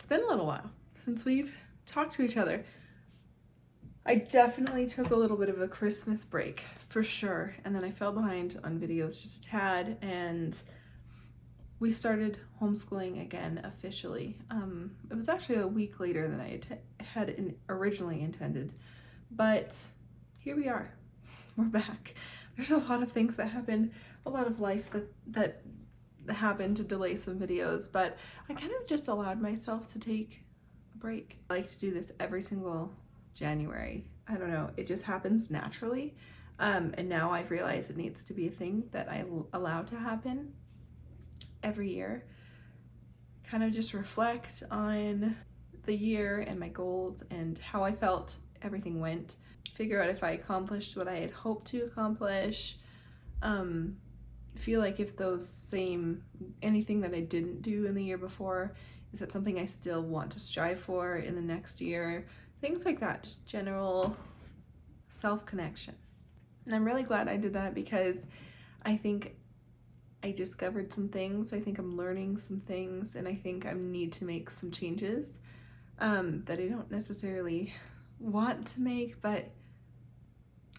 It's been a little while since we've talked to each other. I definitely took a little bit of a Christmas break for sure, and then I fell behind on videos just a tad, and we started homeschooling again officially. It was actually a week later than I had originally intended, but here we are. We're back. There's a lot of things that happened, a lot of life that happened to delay some videos, but I kind of just allowed myself to take a break. I like to do this every single January. I don't know, it just happens naturally. And now I've realized it needs to be a thing that I allow to happen every year. Kind of just reflect on the year and my goals and how I felt everything went. Figure out if I accomplished what I had hoped to accomplish. Feel like if anything that I didn't do in the year before, is that something I still want to strive for in the next year? Things like that, just general self-connection. And I'm really glad I did that because I think I discovered some things. I think I'm learning some things, and I think I need to make some changes that I don't necessarily want to make, but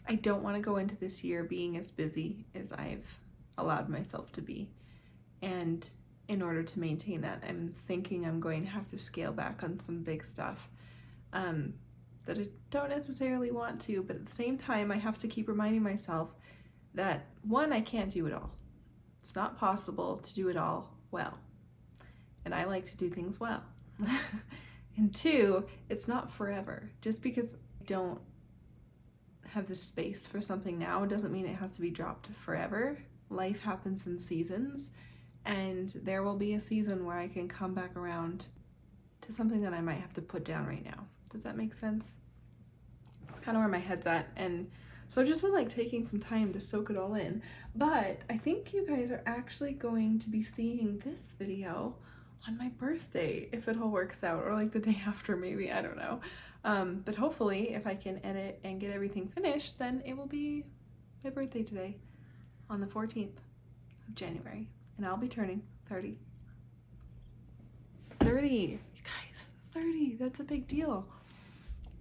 I don't want to go into this year being as busy as I've allowed myself to be. And in order to maintain that, I'm thinking I'm going to have to scale back on some big stuff that I don't necessarily want to, but at the same time, I have to keep reminding myself that one, I can't do it all. It's not possible to do it all well. And I like to do things well. And two, it's not forever. Just because I don't have the space for something now doesn't mean it has to be dropped forever. Life happens in seasons, and there will be a season where I can come back around to something that I might have to put down right now. Does that make sense? It's kind of where my head's at, and so I've just been like taking some time to soak it all in. But I think you guys are actually going to be seeing this video on my birthday, if it all works out, or like the day after maybe, I don't know. But hopefully if I can edit and get everything finished, then it will be my birthday today on the 14th of January, and I'll be turning 30. 30, you guys, 30, that's a big deal.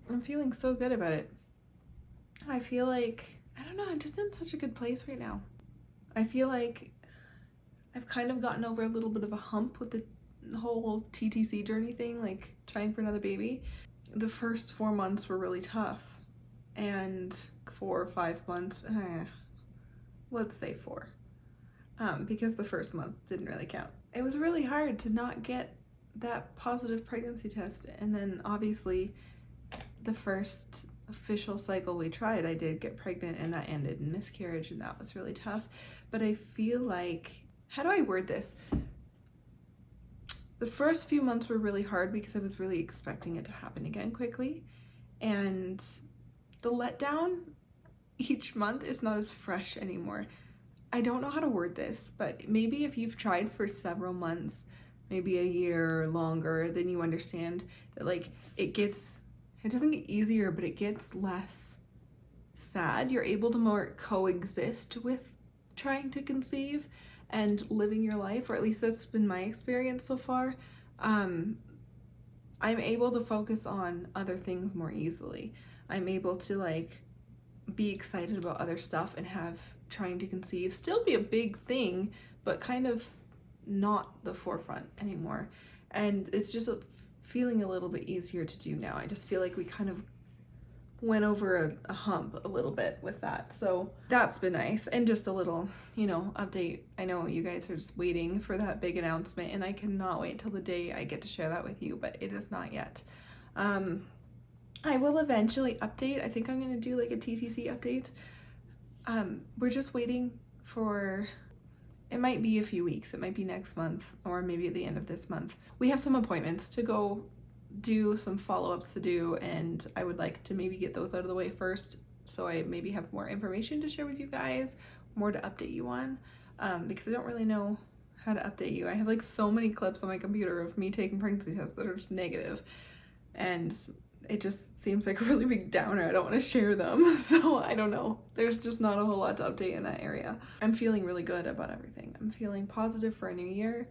I'm feeling so good about it. I feel like, I don't know, I'm just in such a good place right now. I feel like I've kind of gotten over a little bit of a hump with the whole TTC journey thing, like trying for another baby. The first 4 months were really tough, and 4 or 5 months, let's say 4, because the first month didn't really count. It was really hard to not get that positive pregnancy test, and then obviously the first official cycle we tried, I did get pregnant, and that ended in miscarriage, and that was really tough. But I feel like, how do I word this? The first few months were really hard because I was really expecting it to happen again quickly, and the letdown each month is not as fresh anymore. I don't know how to word this, but maybe if you've tried for several months, maybe a year or longer, then you understand that like it doesn't get easier, but it gets less sad. You're able to more coexist with trying to conceive and living your life, or at least that's been my experience so far. I'm able to focus on other things more easily. I'm able to like be excited about other stuff and have trying to conceive still be a big thing, but kind of not the forefront anymore. And it's just feeling a little bit easier to do now. I just feel like we kind of went over a hump a little bit with that, so that's been nice. And just a little, update. I know you guys are just waiting for that big announcement, and I cannot wait till the day I get to share that with you, but it is not yet. I will eventually update. I think I'm gonna do like a TTC update. We're just waiting for, it might be a few weeks, it might be next month, or maybe at the end of this month. We have some appointments to go do, some follow-ups to do, and I would like to maybe get those out of the way first, so I maybe have more information to share with you guys, more to update you on, because I don't really know how to update you. I have like so many clips on my computer of me taking pregnancy tests that are just negative, and it just seems like a really big downer. I don't want to share them, so I don't know. There's just not a whole lot to update in that area. I'm feeling really good about everything. I'm feeling positive for a new year.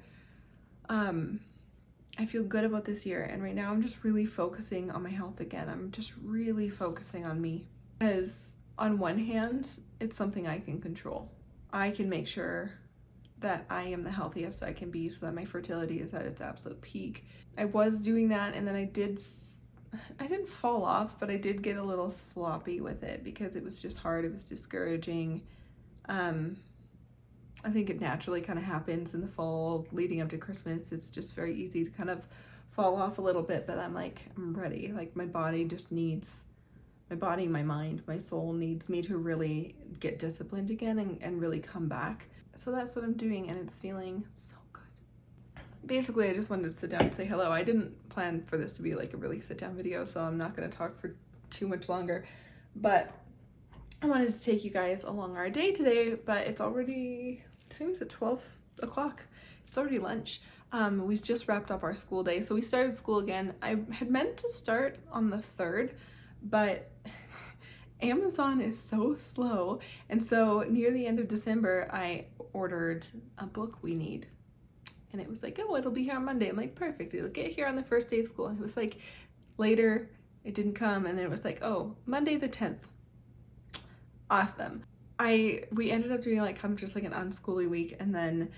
I feel good about this year, and right now I'm just really focusing on my health again. I'm just really focusing on me, because on one hand, it's something I can control. I can make sure that I am the healthiest I can be so that my fertility is at its absolute peak. I was doing that, and then I didn't fall off, but I did get a little sloppy with it because it was just hard. It was discouraging. I think it naturally kind of happens in the fall leading up to Christmas. It's just very easy to kind of fall off a little bit, but I'm like, I'm ready. Like my body just needs, my body, my mind, my soul needs me to really get disciplined again and really come back. So that's what I'm doing, and it's feeling so good. Basically, I just wanted to sit down and say hello. I didn't plan for this to be like a really sit down video, so I'm not going to talk for too much longer, but I wanted to take you guys along our day today. But it's already, time is it 12 o'clock? It's already lunch. We've just wrapped up our school day, so we started school again. I had meant to start on the 3rd, but Amazon is so slow, and so near the end of December I ordered a book we need, and it was like, oh, it'll be here on Monday. I'm like, perfect, it'll get here on the first day of school. And it was like later, it didn't come, and then it was like, oh, Monday the 10th. Awesome. We ended up doing like kind of just like an unschooly week, and then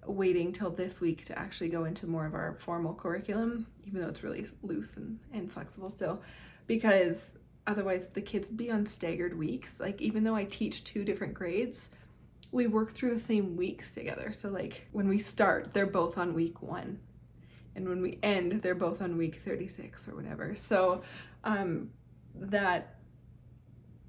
waiting till this week to actually go into more of our formal curriculum, even though it's really loose and flexible still, because otherwise the kids would be on staggered weeks. Like even though I teach 2 different grades, we work through the same weeks together. So like when we start, they're both on week 1, and when we end, they're both on week 36 or whatever. So that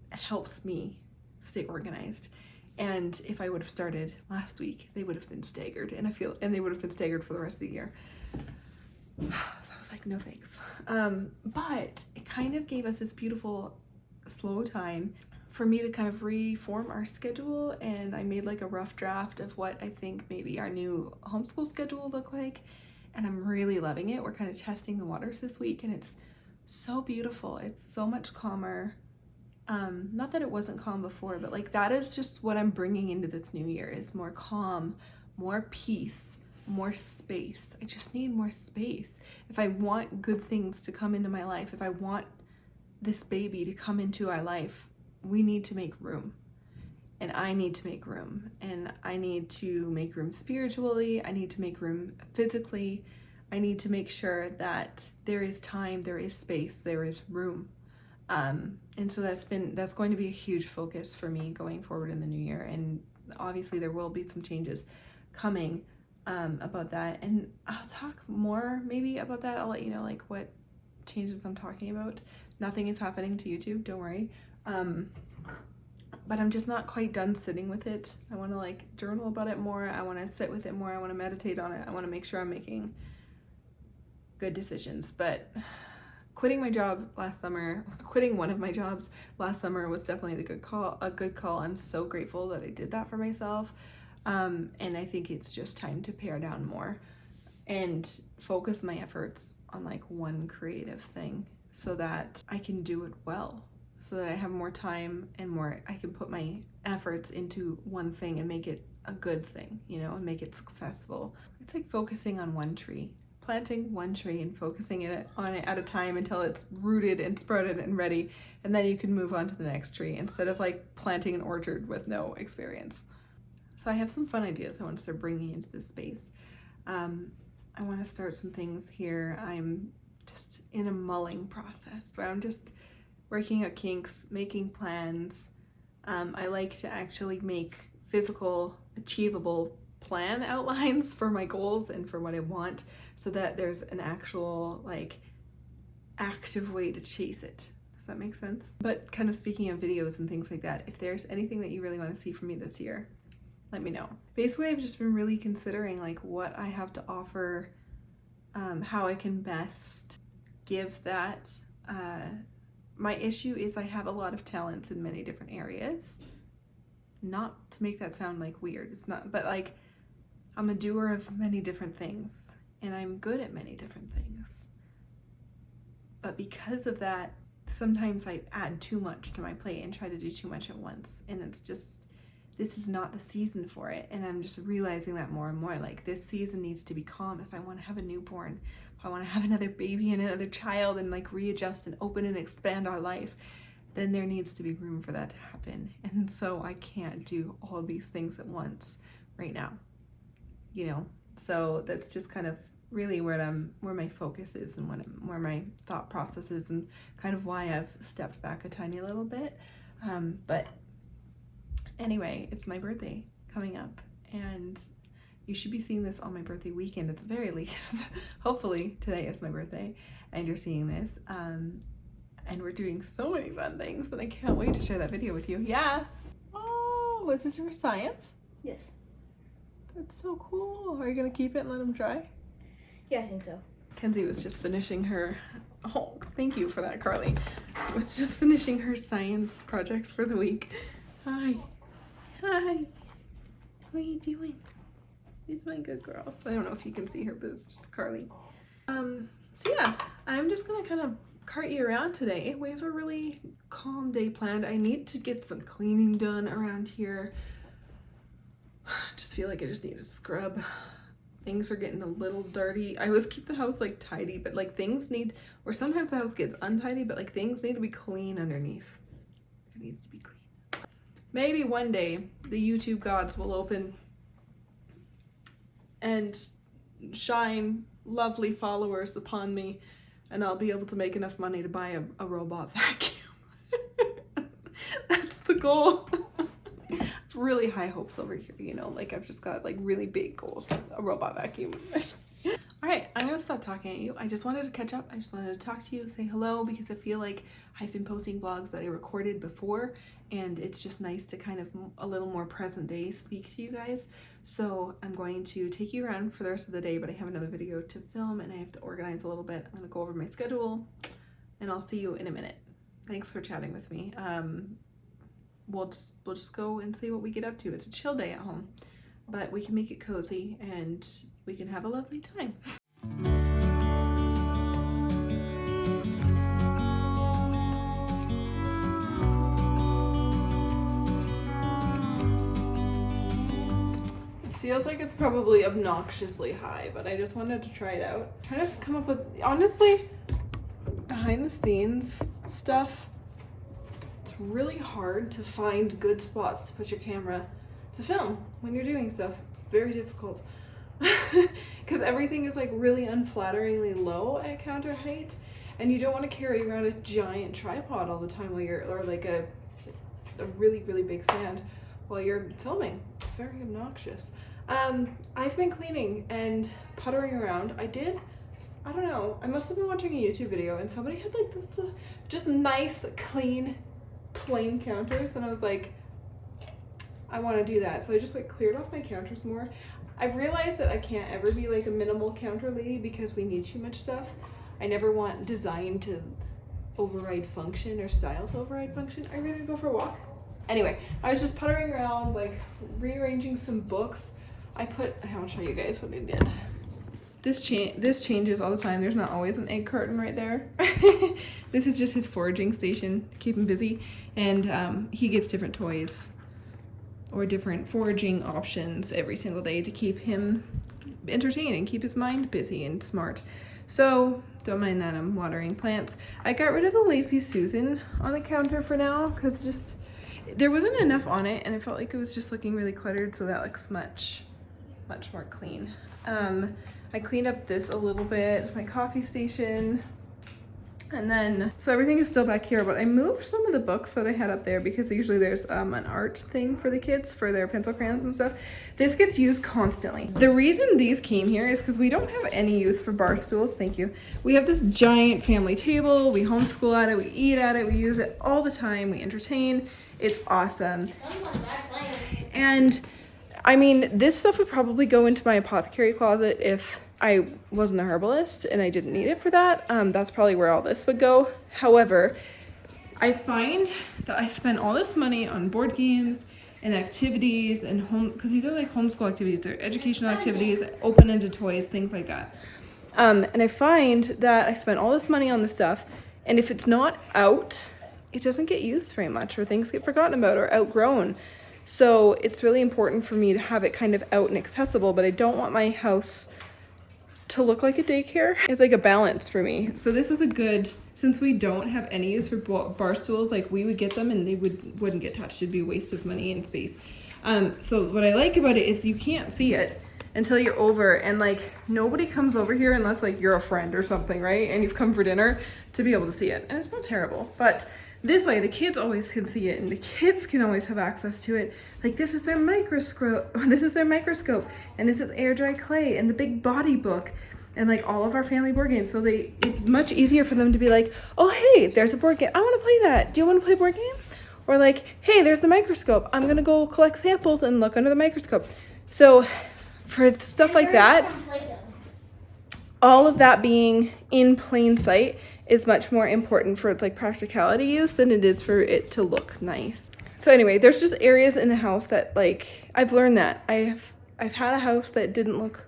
helps me stay organized. And if I would have started last week, they would have been staggered, and they would have been staggered for the rest of the year. So I was like, no thanks. But it kind of gave us this beautiful slow time for me to kind of reform our schedule, and I made like a rough draft of what I think maybe our new homeschool schedule will look like, and I'm really loving it. We're kind of testing the waters this week, and it's so beautiful. It's so much calmer. Not that it wasn't calm before, but like that is just what I'm bringing into this new year, is more calm, more peace, more space. I just need more space. If I want good things to come into my life, if I want this baby to come into our life, we need to make room. And I need to make room. And I need to make room spiritually. I need to make room physically. I need to make sure that there is time, there is space, there is room. And so that's going to be a huge focus for me going forward in the new year. And obviously there will be some changes coming about that, and I'll talk more maybe about that. I'll let you know like what changes I'm talking about. Nothing is happening to YouTube, don't worry. But I'm just not quite done sitting with it. I want to like journal about it more. I want to sit with it more. I want to meditate on it. I want to make sure I'm making good decisions. But quitting one of my jobs last summer was definitely a good call. I'm so grateful that I did that for myself. And I think it's just time to pare down more and focus my efforts on like one creative thing so that I can do it well, so that I have more time and I can put my efforts into one thing and make it a good thing, and make it successful. It's like focusing on one tree. Planting one tree and focusing on it at a time until it's rooted and sprouted and ready, and then you can move on to the next tree instead of like planting an orchard with no experience. So I have some fun ideas I want to start bringing into this space. I want to start some things here. I'm just in a mulling process where I'm just working out kinks, making plans. I like to actually make physical, achievable plan outlines for my goals and for what I want, so that there's an actual like active way to chase it. Does that make sense? But kind of speaking of videos and things like that, if there's anything that you really want to see from me this year, let me know. Basically, I've just been really considering like what I have to offer, how I can best give that. My issue is I have a lot of talents in many different areas. Not to make that sound like weird, it's not, but like I'm a doer of many different things, and I'm good at many different things. But because of that, sometimes I add too much to my plate and try to do too much at once, and it's just, this is not the season for it. And I'm just realizing that more and more, like this season needs to be calm. If I want to have a newborn, if if I want to have another baby and another child and like readjust and open and expand our life, then there needs to be room for that to happen. And so I can't do all these things at once right now, you know? So that's just kind of really where my focus is and where my thought process is, and kind of why I've stepped back a tiny little bit. But anyway, it's my birthday coming up, and you should be seeing this on my birthday weekend at the very least. Hopefully today is my birthday and you're seeing this. And we're doing so many fun things, and I can't wait to share that video with you. Yeah. Oh, was this for science? Yes. That's so cool. Are you gonna keep it and let them dry? Yeah, I think so. Kenzie was just finishing her, oh, thank you for that, Carly. Was just finishing her science project for the week. Hi. Hi. What are you doing? She's my good girl. So I don't know if you can see her, but it's just Carly. So yeah, I'm just gonna kind of cart you around today. We have a really calm day planned. I need to get some cleaning done around here. I just feel like I just need to scrub. Things are getting a little dirty. I always keep the house like tidy, but like things need, or sometimes the house gets untidy, but like things need to be clean underneath. It needs to be clean. Maybe one day the YouTube gods will open and shine lovely followers upon me, and I'll be able to make enough money to buy a robot vacuum. That's the goal. Really high hopes over here, you know, like I've just got like really big goals. A robot vacuum. All right, I'm gonna stop talking at you. I just wanted to catch up. I just wanted to talk to you, say hello, because I feel like I've been posting vlogs that I recorded before, and it's just nice to kind of a little more present day speak to you guys. So I'm going to take you around for the rest of the day, but I have another video to film and I have to organize a little bit. I'm gonna go over my schedule and I'll see you in a minute. Thanks for chatting with me. We'll just go and see what we get up to. It's a chill day at home, but we can make it cozy and we can have a lovely time. This feels like it's probably obnoxiously high, but I just wanted to try it out. Trying to come up with, honestly, behind the scenes stuff. It's really hard to find good spots to put your camera to film when you're doing stuff. It's very difficult because everything is like really unflatteringly low at counter height, and you don't want to carry around a giant tripod all the time while you're, or like a really big stand while you're filming. It's very obnoxious. I've been cleaning and puttering around. I don't know, I must have been watching a YouTube video and somebody had like this just nice clean plain counters, and I was like, I want to do that. So I just like cleared off my counters more. I've realized that I can't ever be like a minimal counter lady because we need too much stuff. I never want design to override function or style to override function. Are you ready to go for a walk? Anyway, I was just puttering around, like rearranging some books. I'll show you guys what I did. This changes all the time. There's not always an egg carton right there. This is just his foraging station, keep him busy. And he gets different toys or different foraging options every single day to keep him entertained and keep his mind busy and smart. So don't mind that I'm watering plants. I got rid of the Lazy Susan on the counter for now because just there wasn't enough on it, and I felt like it was just looking really cluttered, so that looks much more clean. I cleaned up this a little bit, my coffee station, and then, so everything is still back here, but I moved some of the books that I had up there because usually there's an art thing for the kids for their pencil crayons and stuff. This gets used constantly. The reason these came here is because we don't have any use for bar stools, thank you. We have this giant family table, we homeschool at it, we eat at it, we use it all the time, we entertain. It's awesome. And I mean, this stuff would probably go into my apothecary closet if I wasn't a herbalist and I didn't need it for that. That's probably where all this would go. However, I find that I spend all this money on board games and activities and because these are like homeschool activities, they're educational activities, open-ended toys, things like that. And I find that I spend all this money on this stuff, and if it's not out, it doesn't get used very much, or things get forgotten about or outgrown. So it's really important for me to have it kind of out and accessible, but I don't want my house to look like a daycare. It's like a balance for me. So this is a good, since we don't have any use for bar stools, like we would get them and they wouldn't get touched. It'd be a waste of money and space. So what I like about it is you can't see it until you're over, and like nobody comes over here unless like you're a friend or something, right? And you've come for dinner to be able to see it. And it's not terrible, but this way the kids always can see it and the kids can always have access to it. Like this is their microscope, and this is air dry clay and the big body book and like all of our family board games. So it's much easier for them to be like, oh hey, there's a board game, I want to play that, do you want to play board game? Or like, hey, there's the microscope, I'm gonna go collect samples and look under the microscope. So for stuff like that, all of that being in plain sight is much more important for its like practicality use than it is for it to look nice. So anyway, there's just areas in the house that like, I've learned that. I've had a house that didn't look,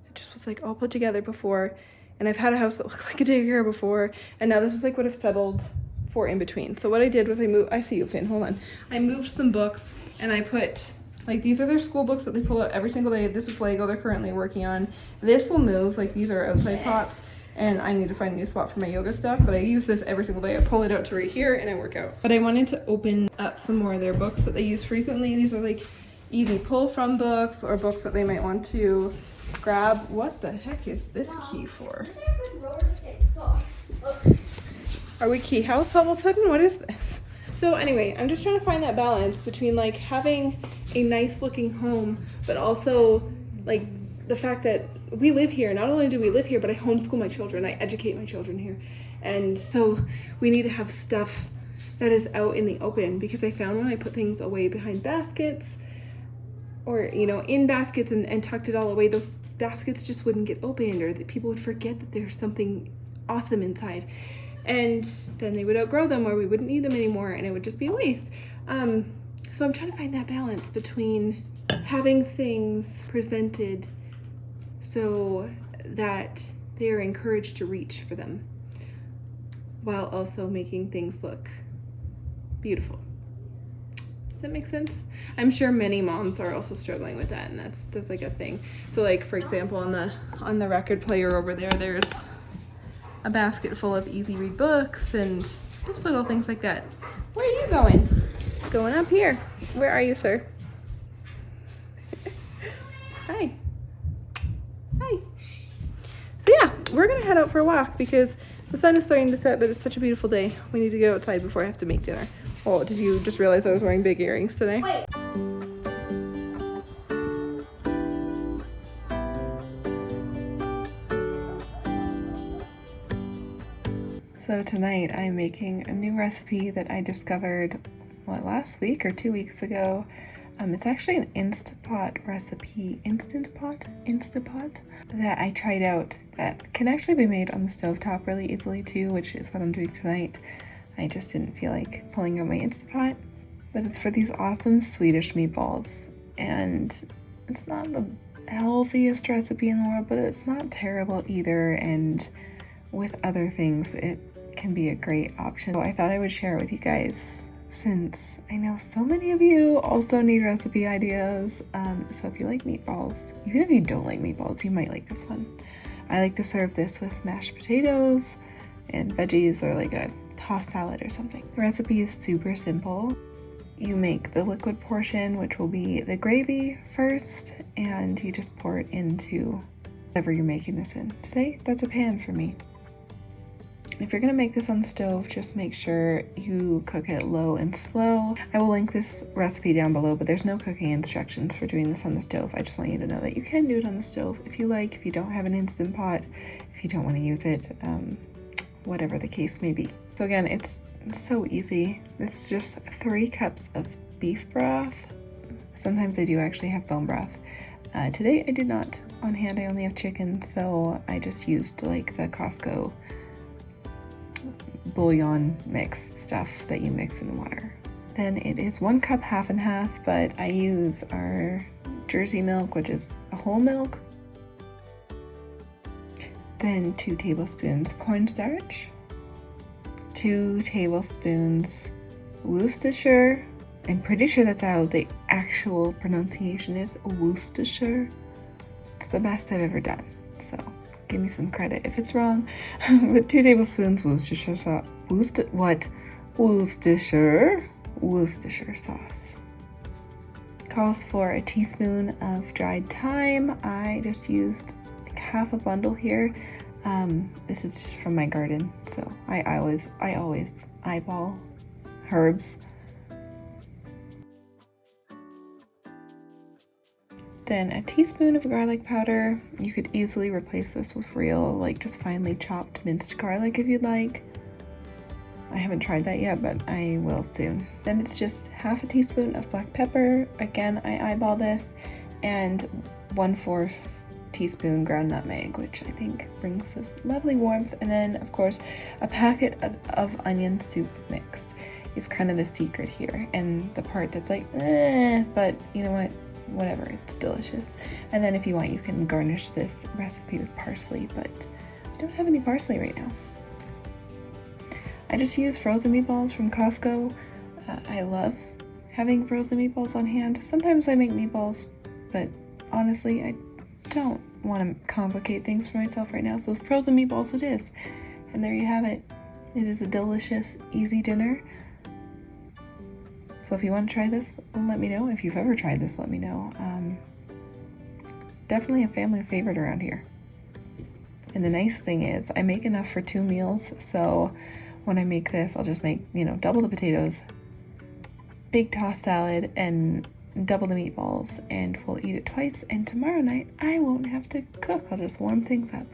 it just was like all put together before, and I've had a house that looked like a daycare before, and now this is like what I've settled for in between. So what I did was I see you, Finn, hold on. I moved some books and I put, like these are their school books that they pull out every single day. This is Lego they're currently working on. This will move, like these are outside pots, and I need to find a new spot for my yoga stuff, but I use this every single day. I pull it out to right here and I work out. But I wanted to open up some more of their books that they use frequently. These are like easy pull from books or books that they might want to grab. What the heck is this key for? Are we key house all of a sudden? What is this? So anyway, I'm just trying to find that balance between like having a nice looking home, but also like the fact that we live here. Not only do we live here, but I homeschool my children. I educate my children here. And so we need to have stuff that is out in the open, because I found when I put things away behind baskets or, you know, in baskets and tucked it all away, those baskets just wouldn't get opened, or that people would forget that there's something awesome inside. And then they would outgrow them, or we wouldn't need them anymore, and it would just be a waste. So I'm trying to find that balance between having things presented so that they are encouraged to reach for them, while also making things look beautiful. Does that make sense? I'm sure many moms are also struggling with that, and that's like a thing. So like, for example, on the record player over there, there's a basket full of easy read books and just little things like that. Where are you going? Going up here. Where are you, sir? Hi. Hi. So yeah, we're gonna head out for a walk because the sun is starting to set, but it's such a beautiful day. We need to go outside before I have to make dinner. Oh, did you just realize I was wearing big earrings today? Wait. So tonight I'm making a new recipe that I discovered, last week or 2 weeks ago. It's actually an Instapot recipe, Instapot, that I tried out that can actually be made on the stovetop really easily too, which is what I'm doing tonight. I just didn't feel like pulling out my Instapot, but it's for these awesome Swedish meatballs, and it's not the healthiest recipe in the world, but it's not terrible either, and with other things it can be a great option. So I thought I would share it with you guys, since I know so many of you also need recipe ideas. So if you like meatballs, even if you don't like meatballs, you might like this one. I like to serve this with mashed potatoes and veggies, or like a tossed salad or something. The recipe is super simple. You make the liquid portion, which will be the gravy first, and you just pour it into whatever you're making this in. Today, that's a pan for me. If you're gonna make this on the stove, just make sure you cook it low and slow. I will link this recipe down below, but there's no cooking instructions for doing this on the stove. I just want you to know that you can do it on the stove if you like, if you don't have an Instant Pot, if you don't want to use it, whatever the case may be. So again, it's so easy. This is just 3 cups of beef broth. Sometimes I do actually have bone broth. Today I did not on hand, I only have chicken, so I just used like the Costco bouillon mix stuff that you mix in water. Then it is 1 cup half and half, but I use our Jersey milk, which is a whole milk. Then 2 tablespoons cornstarch, 2 tablespoons Worcestershire. I'm pretty sure that's how the actual pronunciation is, Worcestershire. It's the best I've ever done, so Give me some credit if it's wrong. With 2 tablespoons Worcestershire sauce. Worcestershire sauce. Calls for a teaspoon of dried thyme. I just used like half a bundle here. This is just from my garden, so I always eyeball herbs. Then a teaspoon of garlic powder. You could easily replace this with real, like just finely chopped minced garlic if you'd like. I haven't tried that yet, but I will soon. Then it's just half a teaspoon of black pepper. Again, I eyeball this, and 1/4 teaspoon ground nutmeg, which I think brings this lovely warmth. And then, of course, a packet of onion soup mix is kind of the secret here, and the part that's like, but you know what? Whatever, it's delicious. And then if you want, you can garnish this recipe with parsley, but I don't have any parsley right now. I just use frozen meatballs from Costco. I love having frozen meatballs on hand. Sometimes I make meatballs, but honestly, I don't want to complicate things for myself right now, so frozen meatballs it is. And there you have it. It is a delicious, easy dinner. So if you want to try this, let me know. If you've ever tried this, let me know. Definitely a family favorite around here. And the nice thing is I make enough for 2 meals. So when I make this, I'll just make, double the potatoes, big tossed salad, and double the meatballs, and we'll eat it twice. And tomorrow night, I won't have to cook. I'll just warm things up,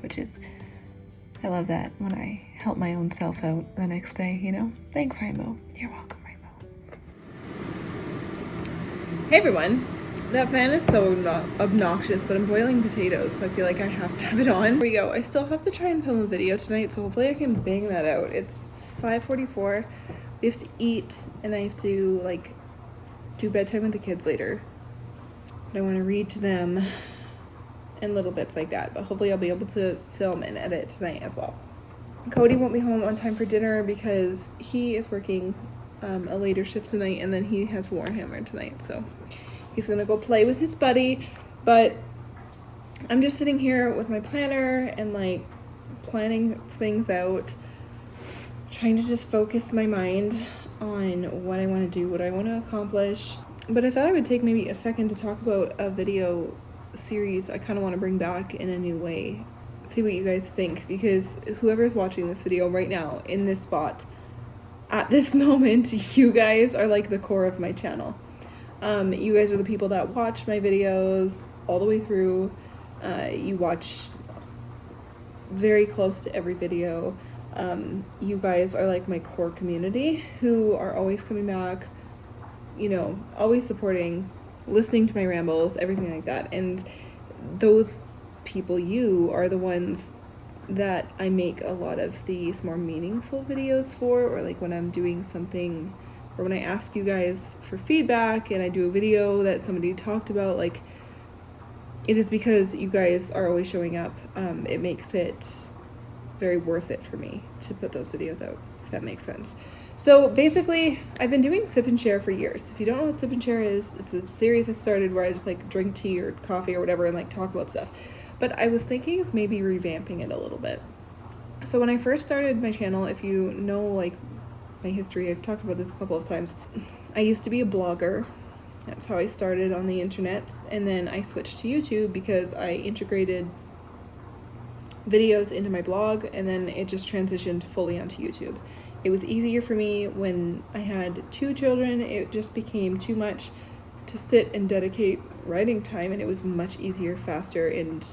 I love that when I help my own self out the next day, Thanks, Rainbow. You're welcome. Hey everyone, that fan is so obnoxious, but I'm boiling potatoes, so I feel like I have to have it on. Here we go. I still have to try and film a video tonight, so hopefully I can bang that out. It's 5:44. We have to eat, and I have to do bedtime with the kids later. But I want to read to them and little bits like that, but hopefully I'll be able to film and edit tonight as well. Cody won't be home on time for dinner because he is working a later shift tonight, and then he has Warhammer tonight, so he's gonna go play with his buddy. But I'm just sitting here with my planner and planning things out, trying to just focus my mind on what I want to do, what I want to accomplish. But I thought I would take maybe a second to talk about a video series I kind of want to bring back in a new way. See what you guys think, because whoever's watching this video right now in this spot at this moment, you guys are like the core of my channel. You guys are the people that watch my videos all the way through. You watch very close to every video. You guys are like my core community who are always coming back, always supporting, listening to my rambles, everything like that. And those people, you are the ones that I make a lot of these more meaningful videos for, or when I'm doing something, or when I ask you guys for feedback and I do a video that somebody talked about, it is because you guys are always showing up. It makes it very worth it for me to put those videos out, if that makes sense. So basically, I've been doing Sip and Share for years. If you don't know what Sip and Share is, it's a series I started where I just drink tea or coffee or whatever and talk about stuff. But I was thinking of maybe revamping it a little bit. So when I first started my channel, if you know my history, I've talked about this a couple of times. I used to be a blogger. That's how I started on the internet. And then I switched to YouTube because I integrated videos into my blog, and then it just transitioned fully onto YouTube. It was easier for me when I had 2 children. It just became too much to sit and dedicate writing time, and it was much easier, faster, and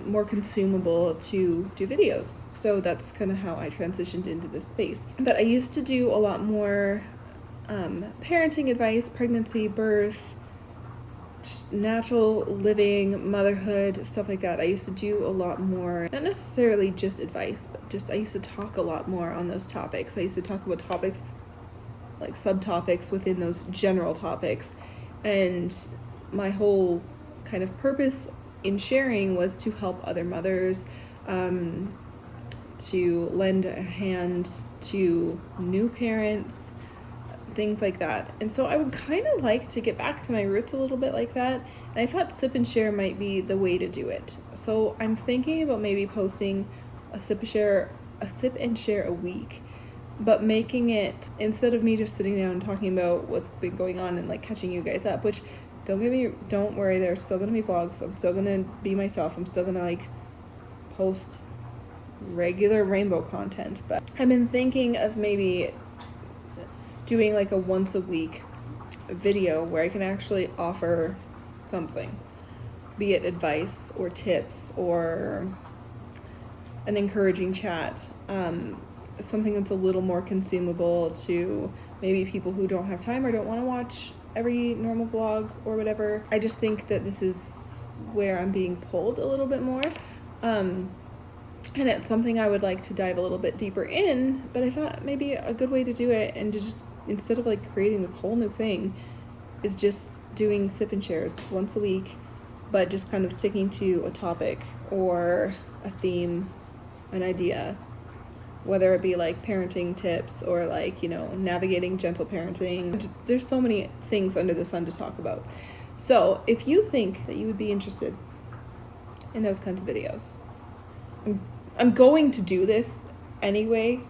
more consumable to do videos. So that's kind of how I transitioned into this space. But I used to do a lot more parenting advice, pregnancy, birth, just natural living, motherhood, stuff like that. I used to do a lot more, not necessarily just advice, but just I used to talk a lot more on those topics. I used to talk about topics, subtopics within those general topics. And my whole kind of purpose in sharing was to help other mothers, to lend a hand to new parents, things like that. And so I would kind of like to get back to my roots a little bit like that. And I thought Sip and Share might be the way to do it. So I'm thinking about maybe posting a Sip and Share a week, but making it, instead of me just sitting down and talking about what's been going on and like catching you guys up, which don't worry, there's still gonna be vlogs. I'm still gonna be myself. I'm still gonna like post regular rainbow content, but I've been thinking of maybe doing like a once a week video where I can actually offer something, be it advice or tips or an encouraging chat, something that's a little more consumable to maybe people who don't have time or don't want to watch every normal vlog or whatever. I just think that this is where I'm being pulled a little bit more. And it's something I would like to dive a little bit deeper in, but I thought maybe a good way to do it, and to just, instead of like creating this whole new thing, is just doing Sip and Shares once a week, but just kind of sticking to a topic or a theme, an idea, whether it be like parenting tips or like, you know, navigating gentle parenting. There's so many things under the sun to talk about. So if you think that you would be interested in those kinds of videos, I'm going to do this anyway.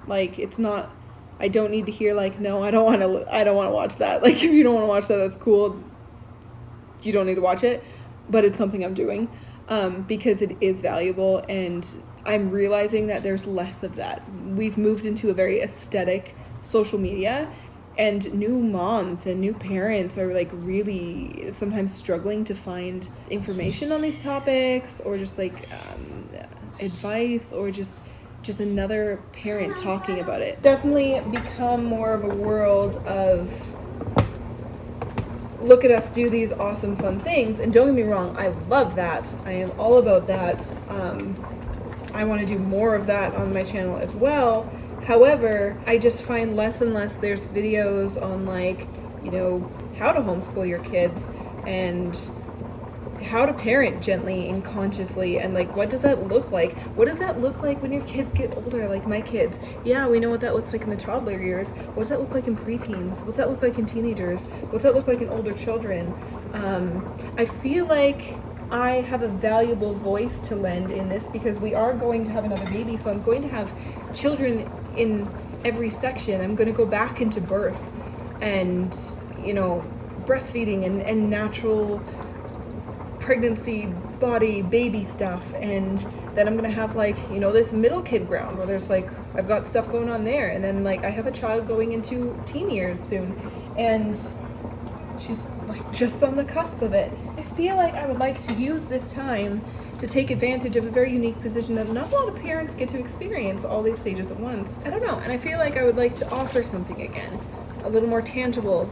Like, it's not, I don't need to hear like, no, I don't want to watch that. Like, if you don't want to watch that, that's cool. You don't need to watch it, but it's something I'm doing because it is valuable, and I'm realizing that there's less of that. We've moved into a very aesthetic social media, and new moms and new parents are like really sometimes struggling to find information on these topics, or just like advice, or just another parent talking about it. Definitely become more of a world of, look at us do these awesome fun things. And don't get me wrong, I love that. I am all about that. I want to do more of that on my channel as well. However, I just find less and less there's videos on like, you know, how to homeschool your kids and how to parent gently and consciously, and like, what does that look like? What does that look like when your kids get older, like my kids? Yeah, we know what that looks like in the toddler years. What does that look like in preteens? What's that look like in teenagers? What's that look like in older children? I feel like I have a valuable voice to lend in this, because we are going to have another baby, so I'm going to have children in every section. I'm going to go back into birth and, you know, breastfeeding and natural pregnancy, body, baby stuff, and then I'm gonna have like, you know, this middle kid ground where there's like, I've got stuff going on there, and then like I have a child going into teen years soon, and she's like just on the cusp of it. I feel like I would like to use this time to take advantage of a very unique position that not a lot of parents get to experience all these stages at once. I don't know, and I feel like I would like to offer something again, a little more tangible.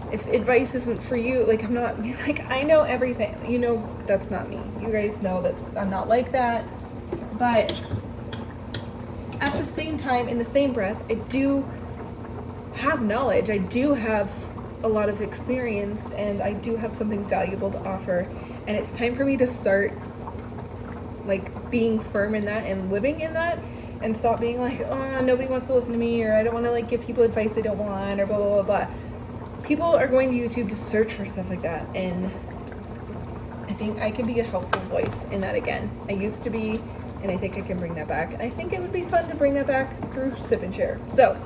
If advice isn't for you, like, I'm not like, I know everything, you know, that's not me. You guys know that I'm not like that. But at the same time, in the same breath, I do have knowledge. I do have a lot of experience, and I do have something valuable to offer. And it's time for me to start like being firm in that and living in that, and stop being like, oh, nobody wants to listen to me, or I don't want to like give people advice they don't want, or blah, blah, blah, blah. People are going to YouTube to search for stuff like that, and I think I can be a helpful voice in that again. I used to be, and I think I can bring that back. And I think it would be fun to bring that back through Sip and Share. So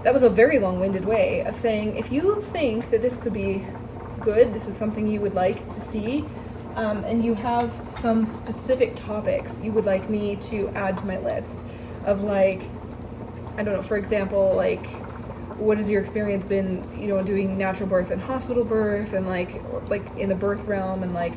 that was a very long-winded way of saying, if you think that this could be good, this is something you would like to see, and you have some specific topics you would like me to add to my list of, like, I don't know, for example, like, what has your experience been, you know, doing natural birth and hospital birth, and like in the birth realm, and like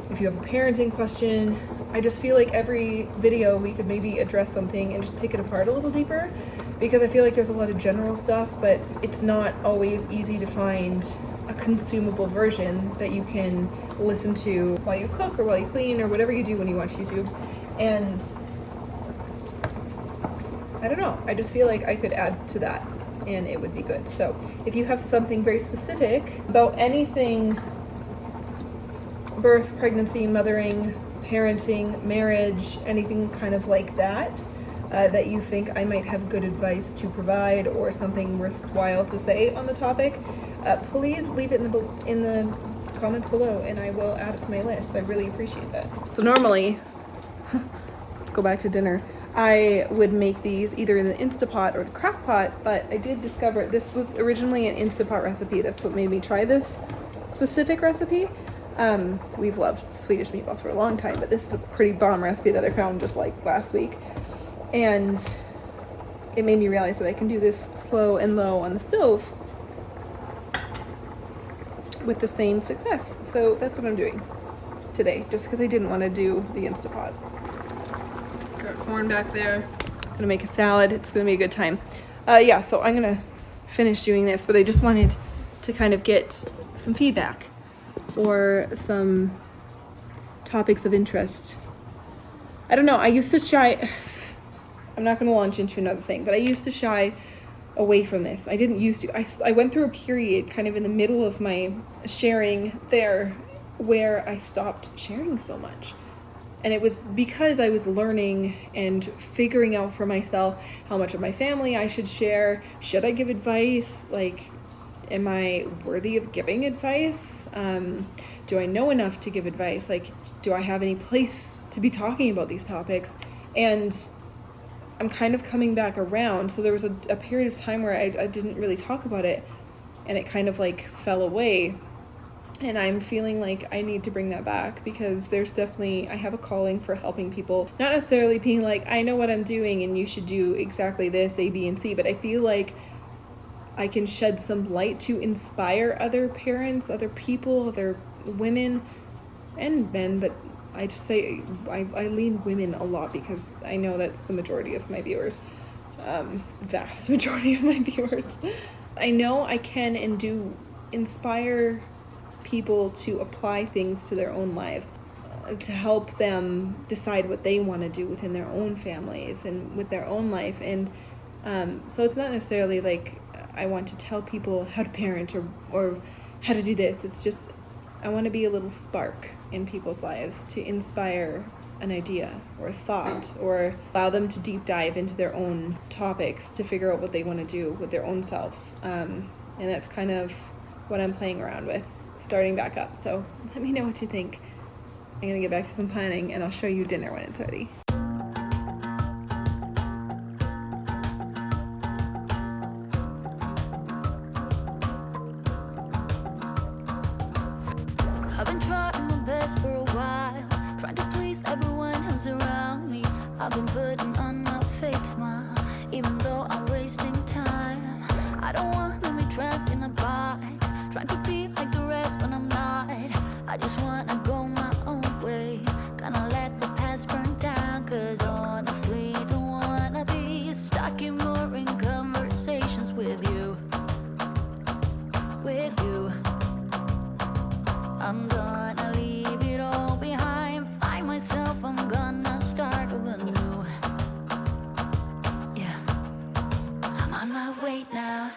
if you have a parenting question. I just feel like every video we could maybe address something and just pick it apart a little deeper, because I feel like there's a lot of general stuff, but it's not always easy to find a consumable version that you can listen to while you cook or while you clean or whatever you do when you watch YouTube. And I don't know, I just feel like I could add to that and it would be good. So if you have something very specific about anything, birth, pregnancy, mothering, parenting, marriage, anything kind of like that, that you think I might have good advice to provide or something worthwhile to say on the topic, please leave it in the comments below and I will add it to my list. I really appreciate that. So normally, let's go back to dinner. I would make these either in the Instapot or the crock pot, but I did discover this was originally an Instapot recipe. That's what made me try this specific recipe. We've loved Swedish meatballs for a long time, but this is a pretty bomb recipe that I found just like last week. And it made me realize that I can do this slow and low on the stove with the same success. So that's what I'm doing today, just because I didn't want to do the Instapot. Got corn back there. Gonna make a salad. It's gonna be a good time. Yeah, so I'm gonna finish doing this, but I just wanted to kind of get some feedback or some topics of interest. I don't know, I used to shy, I'm not gonna launch into another thing, but I used to shy away from this. I didn't used to. I went through a period kind of in the middle of my sharing there where I stopped sharing so much. And it was because I was learning and figuring out for myself how much of my family I should share. Should I give advice? Like, am I worthy of giving advice? Do I know enough to give advice? Like, do I have any place to be talking about these topics? And I'm kind of coming back around. So there was a period of time where I didn't really talk about it and it kind of like fell away. And I'm feeling like I need to bring that back because there's definitely, I have a calling for helping people. Not necessarily being like, I know what I'm doing and you should do exactly this, A, B, and C, but I feel like I can shed some light to inspire other parents, other people, other women and men, but I just say I lean women a lot because I know that's the majority of my viewers, vast majority of my viewers. I know I can and do inspire people to apply things to their own lives, to help them decide what they want to do within their own families and with their own life. And so it's not necessarily like I want to tell people how to parent or how to do this. It's just I want to be a little spark in people's lives to inspire an idea or a thought or allow them to deep dive into their own topics to figure out what they want to do with their own selves. And that's kind of what I'm playing around with, starting back up. So let me know what you think. I'm gonna get back to some planning and I'll show you dinner when it's ready. I've been trying my best for a while, trying to please everyone who's around me. I've been putting on a fake smile, even though I'm wasting time. I don't want to be trapped in a box, trying to be like the rest when I'm not. I just want to go my own way, gonna let the past burn down. Cause honestly, don't wanna be stuck in boring conversations with you. With you, I'm gonna leave it all behind, find myself, I'm gonna start over new. Yeah, I'm on my way now.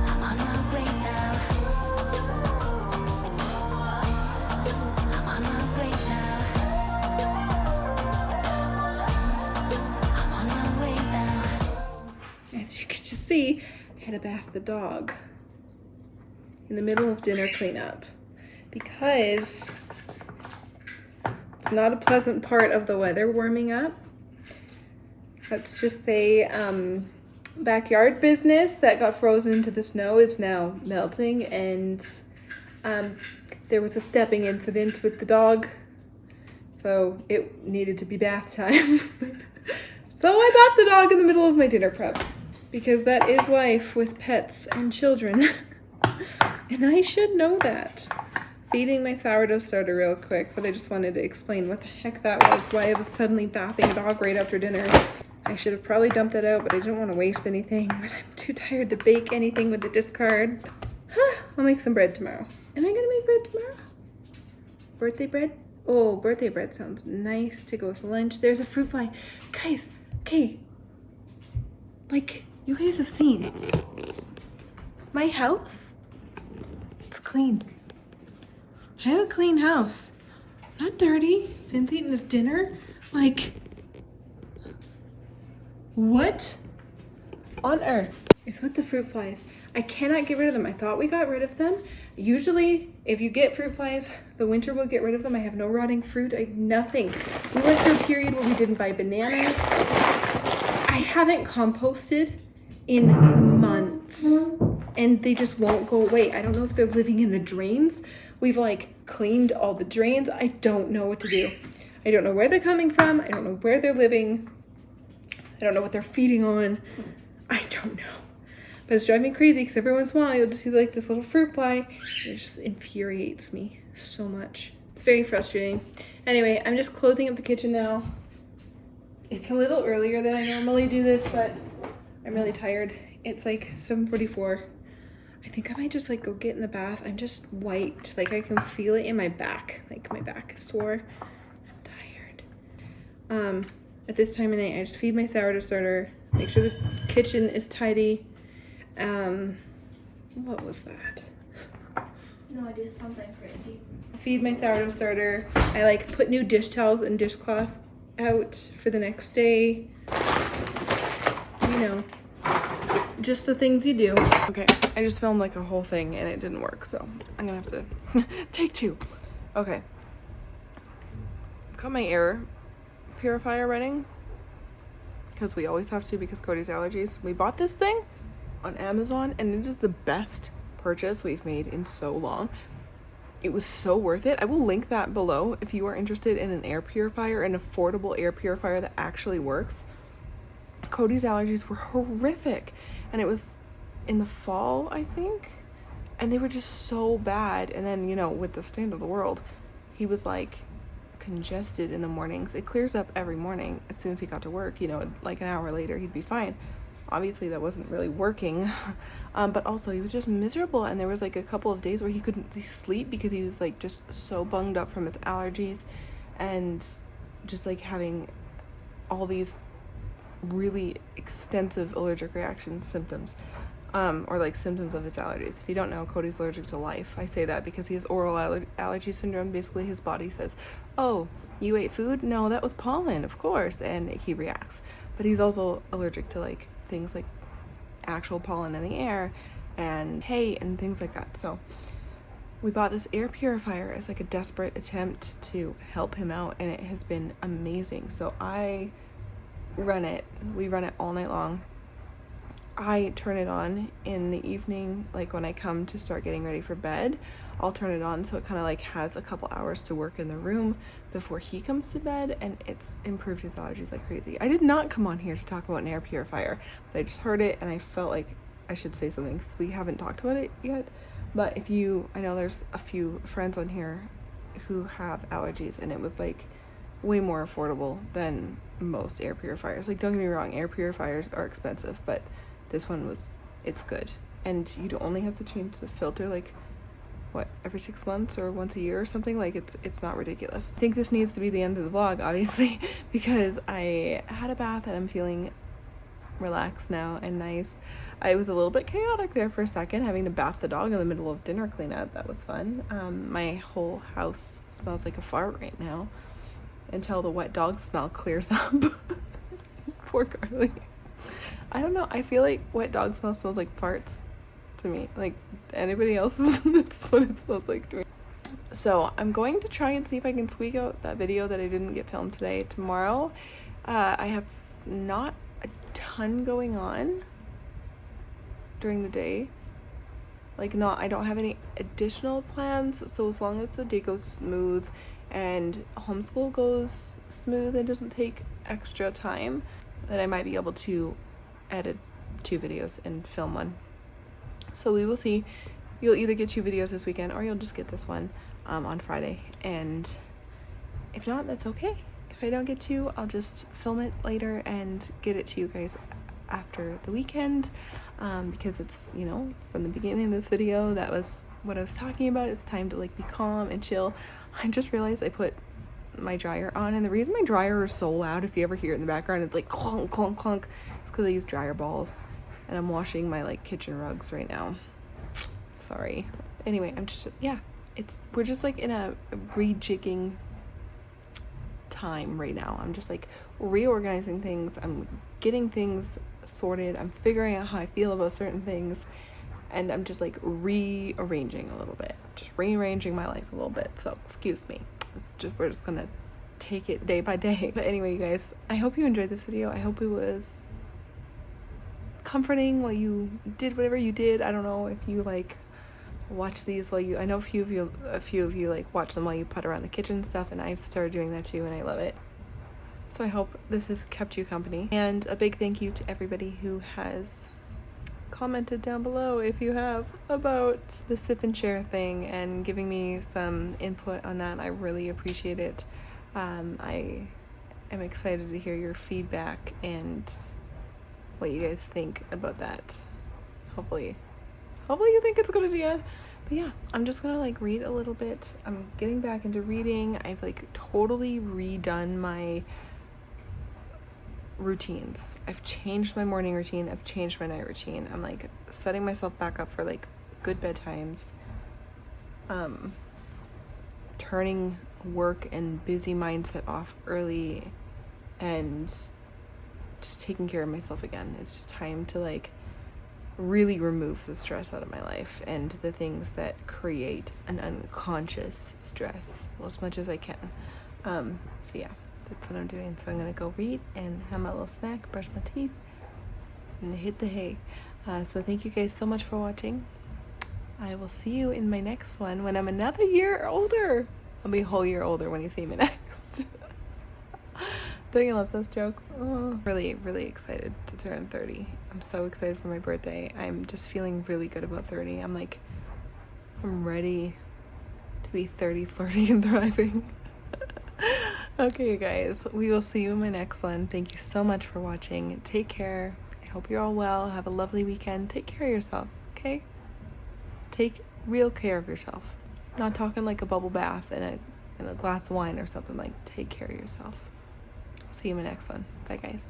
I'm on my way now. I'm on my way now. I'm on my way now. As you can just see, I had to bath the dog in the middle of dinner cleanup because it's not a pleasant part of the weather warming up. Let's just say backyard business that got frozen into the snow is now melting, and there was a stepping incident with the dog, so it needed to be bath time. So I bathed the dog in the middle of my dinner prep because that is life with pets and children. And I should know that. Feeding my sourdough starter real quick, but I just wanted to explain what the heck that was, why I was suddenly bathing a dog right after dinner. I should have probably dumped it out, but I didn't want to waste anything. But I'm too tired to bake anything with the discard. I'll make some bread tomorrow. Am I gonna make bread tomorrow? Birthday bread? Oh, birthday bread sounds nice to go with lunch. There's a fruit fly. Guys, okay. Like, you guys have seen my house. It's clean. I have a clean house. Not dirty. Finn's eating his dinner. Like, what on earth is with the fruit flies? I cannot get rid of them. I thought we got rid of them. Usually, if you get fruit flies, the winter will get rid of them. I have no rotting fruit. I have nothing. We went through a period where we didn't buy bananas. I haven't composted in months, and they just won't go away. I don't know if they're living in the drains. We've like cleaned all the drains. I don't know what to do. I don't know where they're coming from. I don't know where they're living. I don't know what they're feeding on. I don't know. But it's driving me crazy because every once in a while you'll just see like this little fruit fly. It just infuriates me so much. It's very frustrating. Anyway, I'm just closing up the kitchen now. It's a little earlier than I normally do this, but I'm really tired. It's like 7:44. I think I might just like go get in the bath. I'm just wiped. Like I can feel it in my back. Like my back is sore. I'm tired. At this time of night, I just feed my sourdough starter. Make sure the kitchen is tidy. What was that? No idea, something crazy. Feed my sourdough starter. I like put new dish towels and dishcloth out for the next day. You know, just the things you do. Okay, I just filmed like a whole thing and it didn't work, so I'm gonna have to take two. Okay. Got my air purifier running because we always have to because Cody's allergies. We bought this thing on Amazon and it is the best purchase we've made in so long. It was so worth it. I will link that below if you are interested in an air purifier, an affordable air purifier that actually works. Cody's allergies were horrific and it was in the fall, I think, and they were just so bad. And then, you know, with the state of the world, he was like congested in the mornings. It clears up every morning as soon as he got to work, you know, like an hour later he'd be fine. Obviously that wasn't really working, but also he was just miserable, and there was like a couple of days where he couldn't sleep because he was like just so bunged up from his allergies and just like having all these really extensive allergic reaction symptoms, or like symptoms of his allergies. If you don't know, Cody's allergic to life. I say that because he has oral allergy syndrome. Basically his body says, oh, you ate food? No, that was pollen, of course, and he reacts. But he's also allergic to like things like actual pollen in the air and hay and things like that. So we bought this air purifier as like a desperate attempt to help him out, and it has been amazing. So we run it all night long. I turn it on in the evening, like when I come to start getting ready for bed. I'll turn it on so it kind of like has a couple hours to work in the room before he comes to bed, and it's improved his allergies like crazy. I did not come on here to talk about an air purifier, but I just heard it and I felt like I should say something because we haven't talked about it yet. But I know there's a few friends on here who have allergies, and it was like way more affordable than most air purifiers. Like, don't get me wrong, air purifiers are expensive, but this one it's good. And you don't only have to change the filter like every 6 months or once a year or something. Like it's not ridiculous. I think this needs to be the end of the vlog, obviously, because I had a bath and I'm feeling relaxed now and nice. I was a little bit chaotic there for a second, having to bath the dog in the middle of dinner cleanup. That was fun. My whole house smells like a fart right now until the wet dog smell clears up. Poor Carly. I don't know, I feel like wet dog smell smells like farts to me. Like anybody else, that's what it smells like to me. So I'm going to try and see if I can squeak out that video that I didn't get filmed today. Tomorrow, I have not a ton going on during the day. Like I don't have any additional plans. So as long as the day goes smooth and homeschool goes smooth and doesn't take extra time, then I might be able to edit 2 videos and film one. So we will see. You'll either get 2 videos this weekend or you'll just get this one on Friday. And if not, that's okay. If I don't get to, I'll just film it later and get it to you guys after the weekend, because it's, you know, from the beginning of this video, that was what I was talking about. It's time to like be calm and chill. I just realized I put my dryer on, and the reason my dryer is so loud, if you ever hear it in the background, it's like clunk clunk clunk, it's because I use dryer balls and I'm washing my like kitchen rugs right now. Sorry. Anyway, we're just like in a rejigging time right now. I'm just like reorganizing things. I'm getting things sorted. I'm figuring out how I feel about certain things. And I'm just like rearranging a little bit. Just rearranging my life a little bit. So excuse me. We're just gonna take it day by day. But anyway, you guys, I hope you enjoyed this video. I hope it was comforting while you did whatever you did. I don't know if you like watch these while you, I know a few of you like watch them while you put around the kitchen stuff, and I've started doing that too, and I love it. So I hope this has kept you company. And a big thank you to everybody who has commented down below, if you have, about the sip and share thing and giving me some input on that. I really appreciate it. I am excited to hear your feedback and what you guys think about that. Hopefully you think it's a good idea. But yeah, I'm just gonna like read a little bit. I'm getting back into reading. I've like totally redone my routines. I've changed my morning routine. I've changed my night routine. I'm like setting myself back up for like good bedtimes. Turning work and busy mindset off early and just taking care of myself again. It's just time to like really remove the stress out of my life and the things that create an unconscious stress as much as I can. So yeah, that's what I'm doing. So I'm gonna go read and have my little snack, brush my teeth, and hit the hay. So thank you guys so much for watching. I will see you in my next one when I'm another year older. I'll be a whole year older when you see me next. Don't you love those jokes? Oh. Really, really excited to turn 30. I'm so excited for my birthday. I'm just feeling really good about 30. I'm ready to be 30, flirty, and thriving. Okay, you guys, we will see you in my next one. Thank you so much for watching. Take care. I hope you're all well. Have a lovely weekend. Take care of yourself, okay? Take real care of yourself. I'm not talking like a bubble bath and a glass of wine or something. Like, take care of yourself. See you in my next one. Bye, guys.